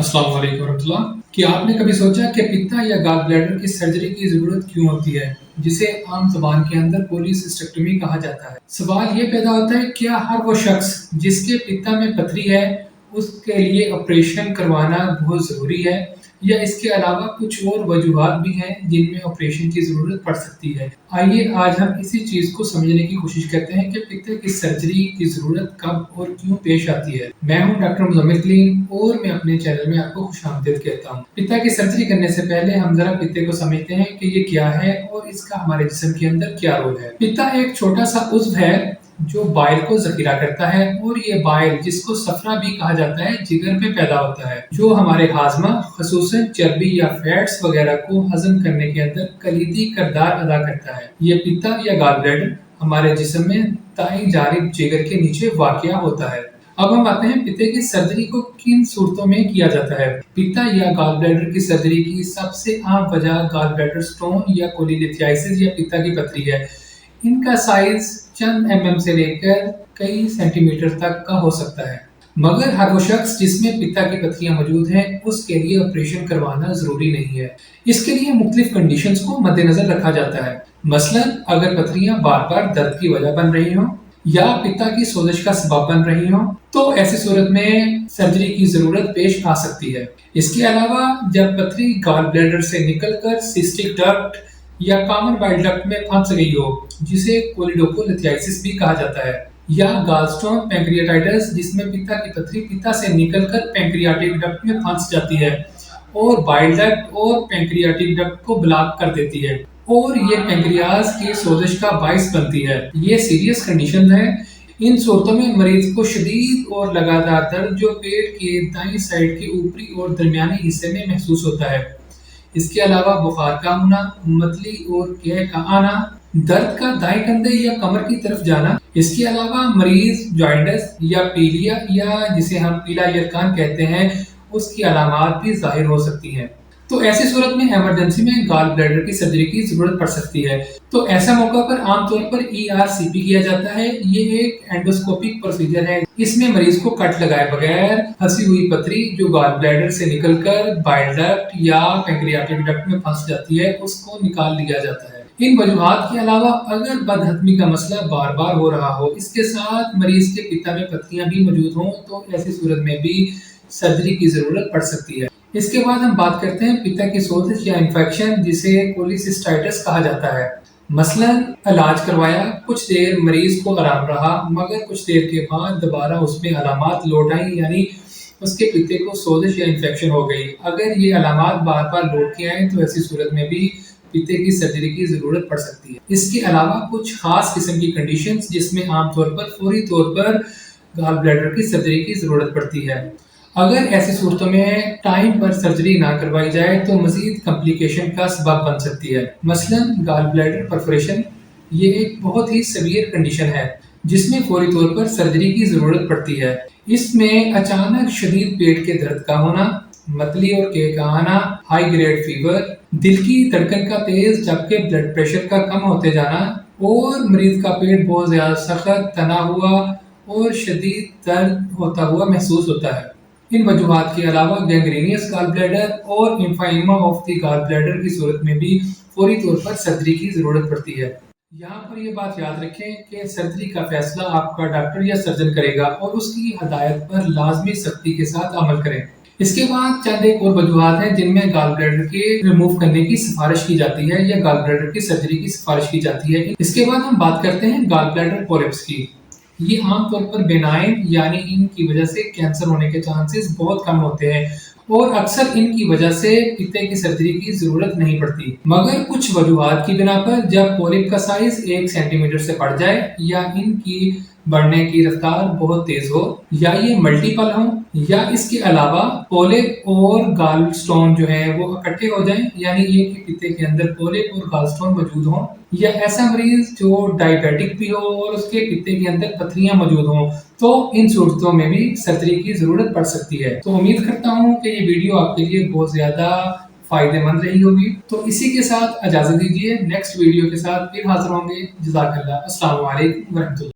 अस्सलाम वालेकुम रहमतुल्लाह। क्या आपने कभी सोचा कि पित्ता या गॉल ब्लैडर की सर्जरी की जरूरत क्यों होती है, जिसे आम जुबान के अंदर कोलिसिस्टेक्टोमी कहा जाता है? सवाल ये पैदा होता है, क्या हर वो शख्स जिसके पित्ता में पथरी है उसके लिए ऑपरेशन करवाना बहुत जरूरी है, या इसके अलावा कुछ और वजूहात भी हैं जिनमें ऑपरेशन की जरूरत पड़ सकती है? आइए आज हम इसी चीज को समझने की कोशिश करते हैं कि पित्ते की सर्जरी की जरूरत कब और क्यों पेश आती है। मैं हूं डॉक्टर मुजम्मिल कलीम और मैं अपने चैनल में आपको खुशामदीद कहता हूं। पित्ता की सर्जरी करने से पहले हम जरा पित्ते को समझते हैं कि ये क्या है और इसका हमारे जिस्म के अंदर क्या रोल है। पित्ता एक छोटा सा उज्व है जो बाइल को जखीरा करता है, और ये बाइल, जिसको सफरा भी कहा जाता है, जिगर पे पैदा होता है, जो हमारे हाजमा खसूसन चर्बी या फैट्स वगैरह को हजम करने के अंदर कलीदी किरदार अदा करता है। ये पित्ता या गॉल ब्लैडर हमारे जिस्म में दाईं जानिब जिगर के नीचे वाक़या होता है। अब हम आते हैं पित्ते की सर्जरी को किन सूरतों में किया जाता है। पित्ता या गॉल ब्लैडर की सर्जरी की सबसे आम वजह गॉल ब्लैडर स्टोन या कोलीलिथियासिस या पित्ता की पथरी है। इनका साइज चंद mm से लेकर कई सेंटीमीटर तक का हो सकता है, मगर हर वो शख्स जिसमें पित्ता की पथरियां मौजूद हैं उसके लिए ऑपरेशन करवाना जरूरी नहीं है। इसके लिए मुख्तलिफ कंडीशंस को मद्देनजर रखा जाता है। मसलन अगर पथरियां बार बार दर्द की वजह बन रही हों या पित्ता की सोजिश का सबब बन रही हों, तो ऐसी सूरत में सर्जरी की जरूरत पेश आ सकती है। इसके अलावा जब पथरी गॉल ब्लैडर से निकलकर सिस्टिक डक्ट या कॉमन बाइल डक्ट में फंस गई हो, जिसे कोलिडोकोलिथियासिस भी कहा जाता है, या गॉलस्टोन पैंक्रियाटाइटिस, जिसमें पित्ता की पथरी पित्ता से निकलकर पैंक्रियाटिक डक्ट में फंस जाती है और बाइल डक्ट और पैंक्रियाटिक डक्ट को ब्लॉक कर देती है, और ये पैंक्रियाज की सोजिश का बाइस बनती है। ये सीरियस कंडीशन है। इन सूरतों में मरीज को शदीद और लगातार दर्द जो पेट के दाईं साइड के ऊपरी और दरमियानी हिस्से में महसूस होता है। इसके अलावा बुखार का होना, मतली और कह का आना, दर्द का दाएं कंधे या कमर की तरफ जाना। इसके अलावा मरीज जॉइंटिस या पीलिया, या जिसे हम पीला यरकान कहते हैं, उसकी अलामात भी जाहिर हो सकती हैं। तो ऐसी सूरत में इमरजेंसी में गॉल ब्लैडर की सर्जरी की जरूरत पड़ सकती है। तो ऐसा मौका पर आमतौर पर ERCP किया जाता है। ये एक एंडोस्कोपिक प्रोसीजर है। इसमें मरीज को कट लगाए बगैर फंसी हुई पथरी जो गॉल ब्लैडर से निकलकर बाइल डक्ट या पैंक्रियाटिक डक्ट में फंस जाती है, उसको निकाल लिया जाता है। इन वजूहात के अलावा अगर बदहजमी का मसला बार बार हो रहा हो, इसके साथ मरीज के पित्ता में पथरियां भी मौजूद हों, तो ऐसी सूरत में भी सर्जरी की जरूरत पड़ सकती है। इसके बाद हम बात करते हैं पित्ता की सोजिश या इन्फेक्शन, जिसे कोलिसिस्टाइटिस कहा जाता है। मसलन इलाज करवाया, कुछ देर मरीज को आराम रहा, मगर कुछ देर के बाद दोबारा उसमें अलामात लौट आई, यानी उसके पित्ते को सोजिश या इन्फेक्शन हो गई। अगर ये अलामात बार बार लौट के आए तो ऐसी सूरत में भी पित्ते की सर्जरी की जरूरत पड़ सकती है। इसके अलावा कुछ खास किस्म की कंडीशंस जिसमें आमतौर पर फौरी तौर पर गॉल ब्लैडर की सर्जरी की जरूरत पड़ती है। अगर ऐसी सूरतों में टाइम पर सर्जरी ना करवाई जाए तो मजीद कॉम्प्लिकेशन का सबब बन सकती है। मसलन गॉल ब्लैडर परफोरेशन, ये एक बहुत ही सीवियर कंडीशन है जिसमें फौरी तौर पर सर्जरी की जरूरत पड़ती है। इसमें अचानक शदीद पेट के दर्द का होना, मतली और के का आना, हाई ग्रेड फीवर, दिल की धड़कन का तेज जबकि ब्लड प्रेशर का कम होते जाना, और मरीज का पेट बहुत ज्यादा सख्त तना हुआ और शदीद दर्द होता हुआ महसूस होता है। इन वजूहात के अलावा गैंग्रीनियस गॉल ब्लैडर और इम्फाइमा ऑफ द गॉल ब्लैडर की सूरत में भी फौरी तौर पर सर्जरी की जरूरत पड़ती है। यहाँ पर ये बात याद रखें कि सर्जरी का फैसला आपका डॉक्टर या सर्जन करेगा, और उसकी हदायत पर लाजमी सख्ती के साथ अमल करें। इसके बाद चंद एक और वजूहात हैं जिनमें गॉल ब्लैडर के रिमूव करने की सिफारिश की जाती है या गॉल ब्लैडर की सर्जरी की सिफारिश की जाती है। इसके बाद हम बात करते हैं गॉल ब्लैडर पॉलिप्स की। ये आमतौर पर बेनाइन, यानी इनकी वजह से कैंसर होने के चांसेस बहुत कम होते हैं, और अक्सर इनकी वजह से पित्ते की सर्जरी की जरूरत नहीं पड़ती। मगर कुछ वजूहात की बिना पर जब पॉलिप का साइज 1 सेंटीमीटर से बढ़ जाए, या इनकी बढ़ने की रफ्तार बहुत तेज हो, या ये मल्टीपल हो, या इसके अलावा पॉलिप और गॉल स्टोन जो है वो इकट्ठे हो जाएं, यानी ये कि पित्ते के अंदर पॉलिप और गॉल स्टोन मौजूद हों, या ऐसा मरीज जो डायबिटिक भी हो और उसके पित्ते के अंदर पथरियां मौजूद हों, तो इन सूरतों में भी सर्जरी की जरूरत पड़ सकती है। तो उम्मीद करता हूँ कि ये वीडियो आपके लिए बहुत ज्यादा फायदेमंद रही होगी। तो इसी के साथ इजाजत दीजिए, नेक्स्ट वीडियो के साथ फिर हाजिर होंगे। जज़ाकल्लाह। अस्सलाम वालेकुम व रहमतुल्लाह।